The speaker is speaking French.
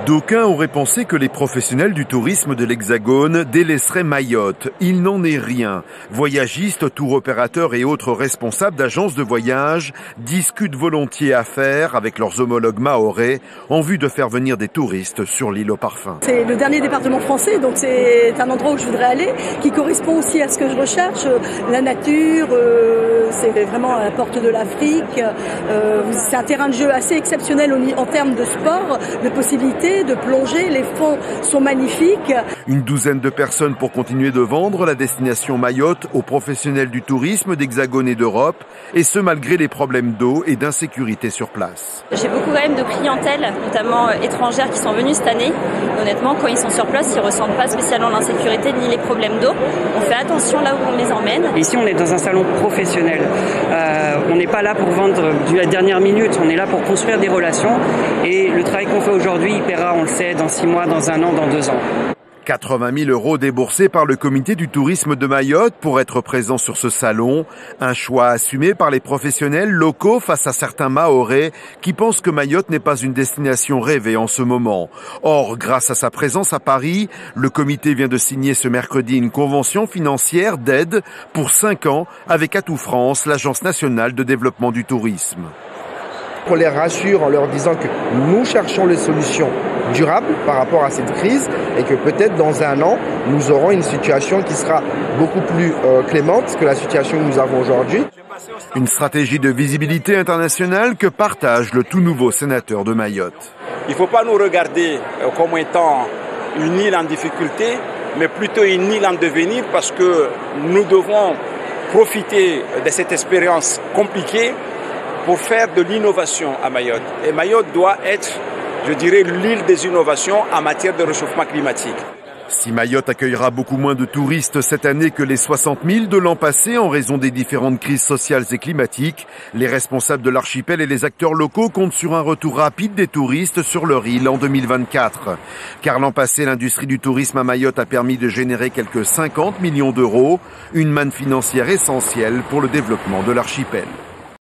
D'aucuns auraient pensé que les professionnels du tourisme de l'Hexagone délaisseraient Mayotte. Il n'en est rien. Voyagistes, tour opérateurs et autres responsables d'agences de voyage discutent volontiers affaires avec leurs homologues mahorais en vue de faire venir des touristes sur l'île aux parfums. C'est le dernier département français, donc c'est un endroit où je voudrais aller, qui correspond aussi à ce que je recherche. La nature, c'est vraiment à la porte de l'Afrique. C'est un terrain de jeu assez exceptionnel en termes de sport, de possibilités, de plonger. Les fonds sont magnifiques. Une douzaine de personnes pour continuer de vendre la destination Mayotte aux professionnels du tourisme d'Hexagone et d'Europe, et ce malgré les problèmes d'eau et d'insécurité sur place. J'ai beaucoup quand même de clientèle, notamment étrangères, qui sont venues cette année. Honnêtement, quand ils sont sur place, ils ne ressentent pas spécialement l'insécurité ni les problèmes d'eau. On fait attention là où on les emmène. Ici, on est dans un salon professionnel. On n'est pas là pour vendre du la dernière minute, on est là pour construire des relations. Et le travail qu'on fait aujourd'hui, il paiera, on le sait, dans 6 mois, dans 1 an, dans 2 ans. 80 000 € déboursés par le comité du tourisme de Mayotte pour être présent sur ce salon. Un choix assumé par les professionnels locaux face à certains Mahorais qui pensent que Mayotte n'est pas une destination rêvée en ce moment. Or, grâce à sa présence à Paris, le comité vient de signer ce mercredi une convention financière d'aide pour 5 ans avec Atout France, l'Agence nationale de développement du tourisme. On les rassure en leur disant que nous cherchons les solutions durables par rapport à cette crise et que peut-être dans 1 an, nous aurons une situation qui sera beaucoup plus clémente que la situation que nous avons aujourd'hui. Une stratégie de visibilité internationale que partage le tout nouveau sénateur de Mayotte. Il ne faut pas nous regarder comme étant une île en difficulté, mais plutôt une île en devenir parce que nous devons profiter de cette expérience compliquée pour faire de l'innovation à Mayotte. Et Mayotte doit être, je dirais, l'île des innovations en matière de réchauffement climatique. Si Mayotte accueillera beaucoup moins de touristes cette année que les 60 000 de l'an passé en raison des différentes crises sociales et climatiques, les responsables de l'archipel et les acteurs locaux comptent sur un retour rapide des touristes sur leur île en 2024. Car l'an passé, l'industrie du tourisme à Mayotte a permis de générer quelques 50 millions d'euros, une manne financière essentielle pour le développement de l'archipel.